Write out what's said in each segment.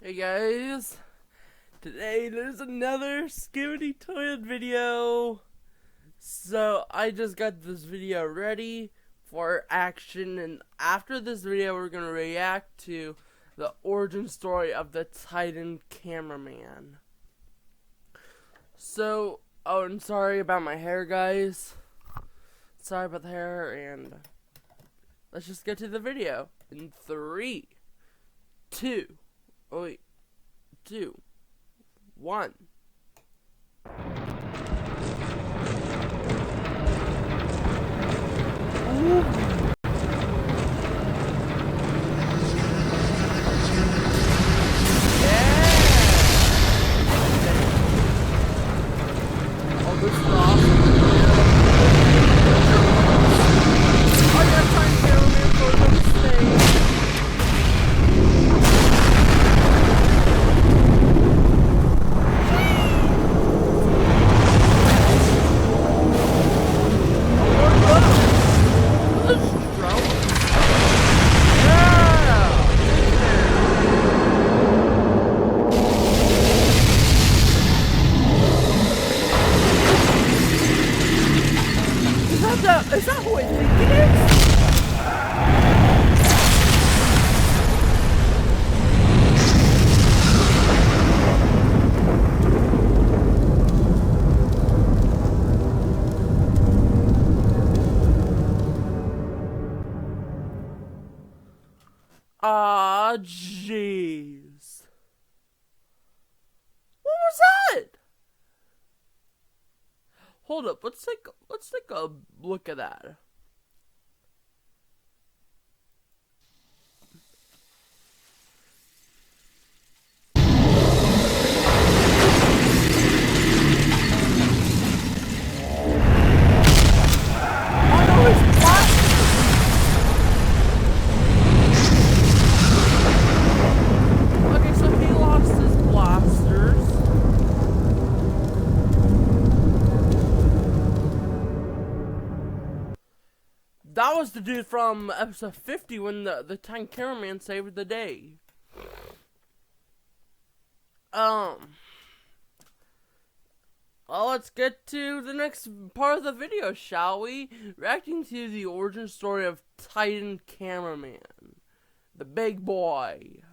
Hey guys, today there's another skibidi toilet video. So I just got this video ready for action, and after this video we're gonna react to the origin story of the Titan cameraman. So, and sorry about my hair, guys. Sorry about the hair, and let's just get to the video in 3, 2, 1. Is that who I think it is? Ah, jeez. What was that? Hold up, let's take a look at that. That was the dude from episode 50 when the Titan cameraman saved the day. Well, let's get to the next part of the video, shall we? Reacting to the origin story of Titan cameraman, the big boy.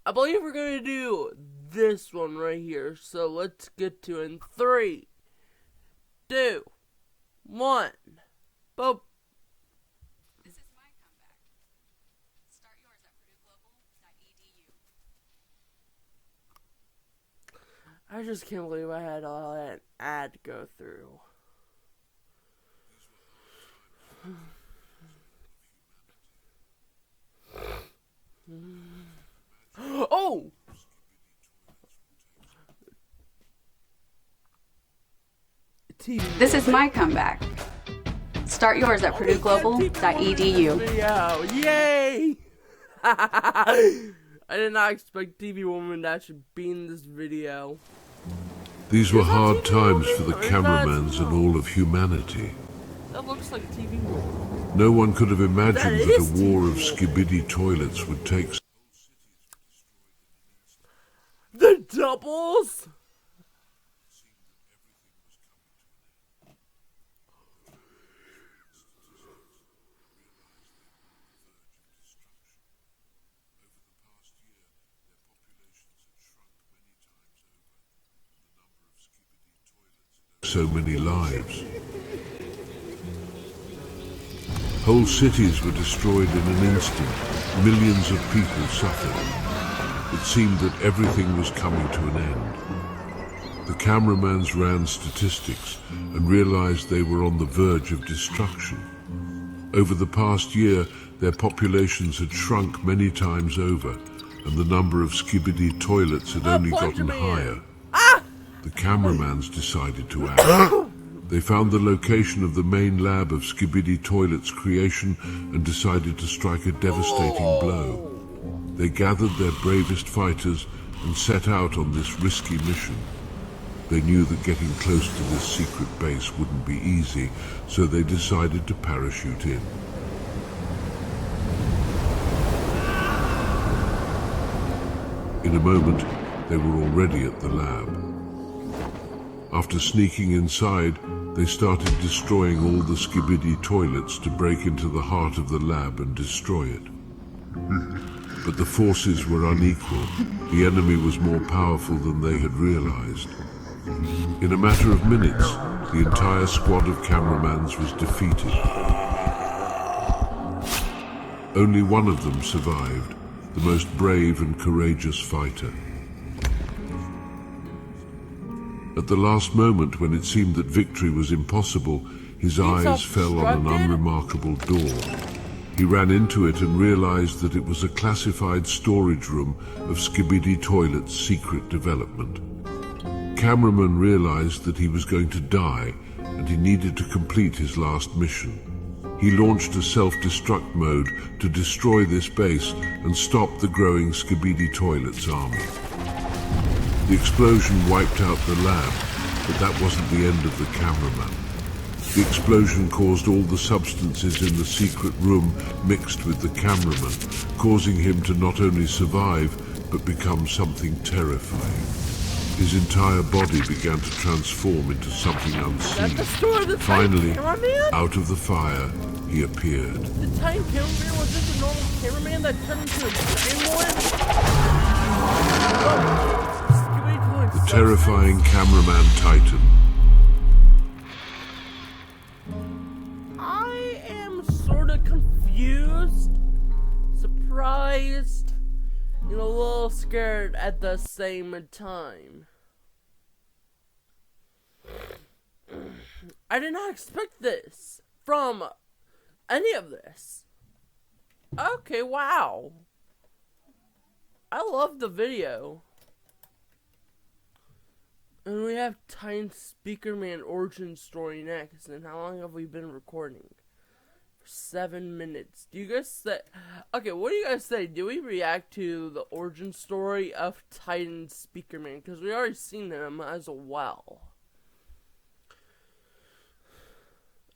I believe we're gonna do this one right here, so let's get to it in 3, 2, 1. Boop. This is my comeback. Start yours at purdueglobal.edu. I just can't believe I had to let an ad go through. Oh! This is my comeback. Start yours at purdueglobal.edu. Yay! I did not expect TV Woman to actually be in this video. These were hard times for the cameramans and all of humanity. That looks like TV Woman. No one could have imagined that a war of skibidi toilets would take. The doubles? So many lives. Whole cities were destroyed in an instant. Millions of people suffered. It seemed that everything was coming to an end. The cameramans ran statistics and realized they were on the verge of destruction. Over the past year, their populations had shrunk many times over, and the number of skibidi toilets had only gotten higher. The cameramans decided to act. They found the location of the main lab of skibidi toilets creation and decided to strike a devastating blow. They gathered their bravest fighters and set out on this risky mission. They knew that getting close to this secret base wouldn't be easy, so they decided to parachute in. 1, In a moment, they were already at the lab. After sneaking inside, they started destroying all the skibidi toilets to break into the heart of the lab and destroy it. But the forces were unequal. The enemy was more powerful than they had realized. In a matter of minutes, the entire squad of cameramans was defeated. Only one of them survived, the most brave and courageous fighter. At the last moment, when it seemed that victory was impossible, his eyes fell on an unremarkable door. He ran into it and realized that it was a classified storage room of Skibidi Toilet's secret development. Cameraman realized that he was going to die and he needed to complete his last mission. He launched a self-destruct mode to destroy this base and stop the growing Skibidi Toilet's army. The explosion wiped out the lab, but that wasn't the end of the cameraman. The explosion caused all the substances in the secret room mixed with the cameraman, causing him to not only survive, but become something terrifying. His entire body began to transform into something unseen. Finally, out of the fire, he appeared. The Titan cameraman was just a normal cameraman that turned into a giant one? The terrifying cameraman Titan. I am sort of confused, surprised, and a little scared at the same time. I did not expect this from any of this. Okay, wow. I love the video. And we have Titan Speaker Man origin story next. And how long have we been recording? For 7 minutes. Do you guys say... Okay, what do you guys say? Do we react to the origin story of Titan Speaker Man? Because we already seen him as well.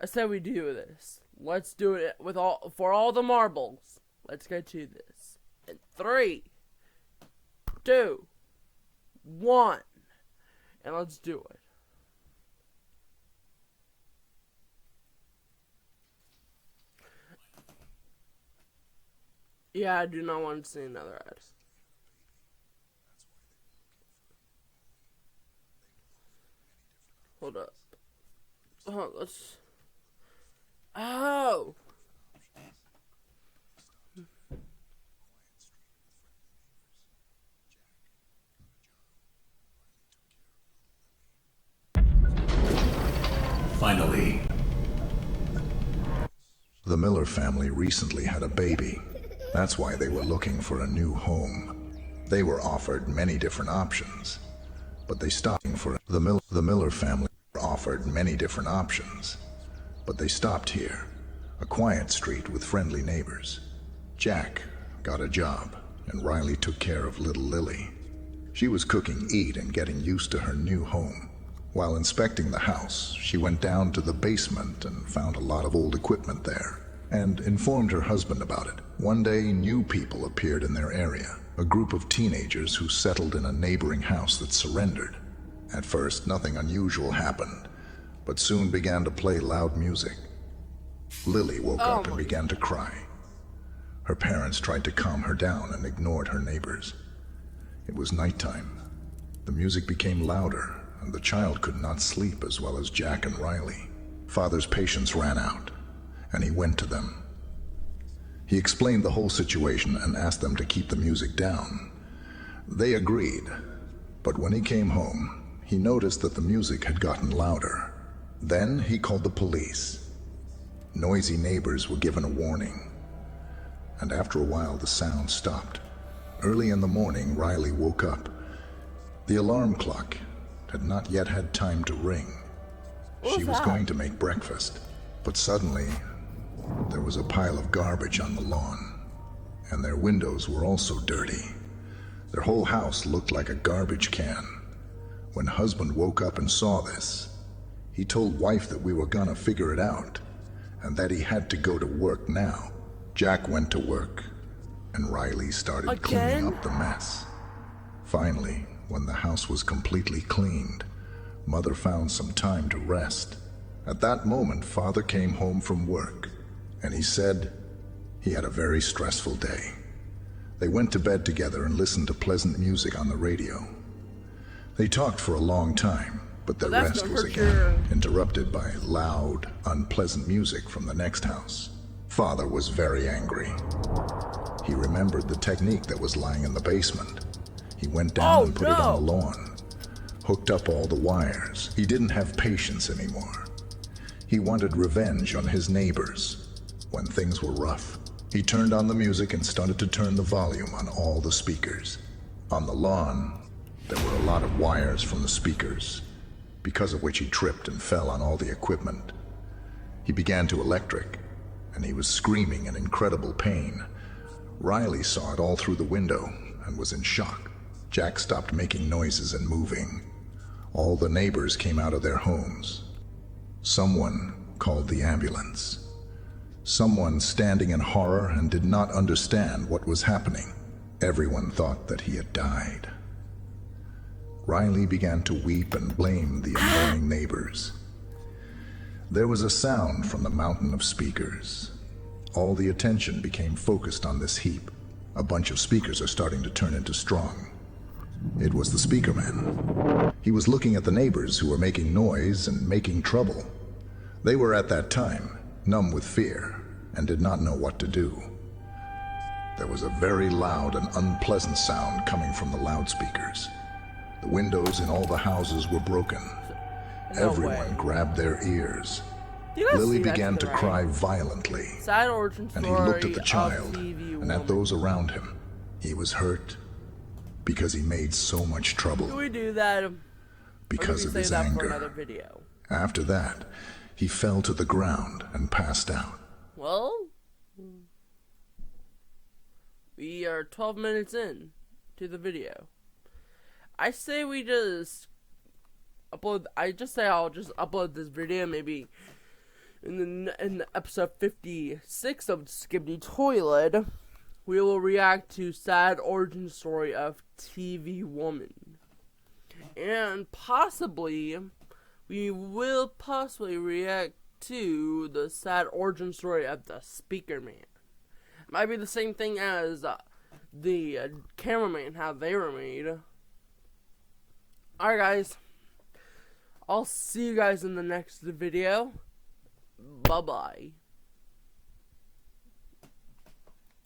I said we do this. Let's do it with for all the marbles. Let's get to this. In 3, 2, 1. And let's do it. Yeah, I do not want to see another ad. Hold up. Oh, let's... Oh! Finally. The Miller family recently had a baby. That's why they were looking for a new home. They were offered many different options, but they stopped for the Miller family offered many different options, but they stopped here, a quiet street with friendly neighbors. Jack got a job, and Riley took care of little Lily. She was cooking, eat, and getting used to her new home. While inspecting the house, she went down to the basement and found a lot of old equipment there, and informed her husband about it. One day, new people appeared in their area, a group of teenagers who settled in a neighboring house that surrendered. At first, nothing unusual happened, but soon began to play loud music. Lily woke up and began to cry. Her parents tried to calm her down and ignored her neighbors. It was nighttime. The music became louder, and the child could not sleep as well as Jack and Riley. Father's patience ran out, and he went to them. He explained the whole situation and asked them to keep the music down. They agreed, but when he came home, he noticed that the music had gotten louder. Then he called the police. Noisy neighbors were given a warning, and after a while the sound stopped. Early in the morning, Riley woke up. The alarm clock had not yet had time to ring. She was going to make breakfast, but suddenly there was a pile of garbage on the lawn, and their windows were also dirty. Their whole house looked like a garbage can. When husband woke up and saw this, he told wife that we were gonna figure it out, and that he had to go to work now. Jack went to work, and Riley started cleaning up the mess. Finally, when the house was completely cleaned, Mother found some time to rest. At that moment, Father came home from work, and he said he had a very stressful day. They went to bed together and listened to pleasant music on the radio. They talked for a long time, but their rest was again interrupted by loud, unpleasant music from the next house. Father was very angry. He remembered the technique that was lying in the basement. He went down and put it on the lawn, hooked up all the wires. He didn't have patience anymore. He wanted revenge on his neighbors. When things were rough, he turned on the music and started to turn the volume on all the speakers. On the lawn, there were a lot of wires from the speakers, because of which he tripped and fell on all the equipment. He began to electric, and he was screaming in incredible pain. Riley saw it all through the window and was in shock. Jack stopped making noises and moving. All the neighbors came out of their homes. Someone called the ambulance. Someone standing in horror and did not understand what was happening. Everyone thought that he had died. Riley began to weep and blame the annoying neighbors. There was a sound from the mountain of speakers. All the attention became focused on this heap. A bunch of speakers are starting to turn into strong. It was the speaker man. He was looking at the neighbors who were making noise and making trouble. They were at that time numb with fear and did not know what to do. There was a very loud and unpleasant sound coming from the loudspeakers. The windows in all the houses were broken. Everyone grabbed their ears. Lily began to cry violently, Sad origin and story he looked at the child TV and at those around him. He was hurt because he made so much trouble. Do we do that? Because of his For another anger. video. After that, he fell to the ground and passed out. Well, we are 12 minutes in to the video. I say we just upload. I'll just upload this video maybe in the episode 56 of Skibidi Toilet. We will react to sad origin story of TV Woman, and possibly we will react to the sad origin story of the Speaker Man. Might be the same thing as the cameraman, how they were made. Alright guys, I'll see you guys in the next video. Bye bye.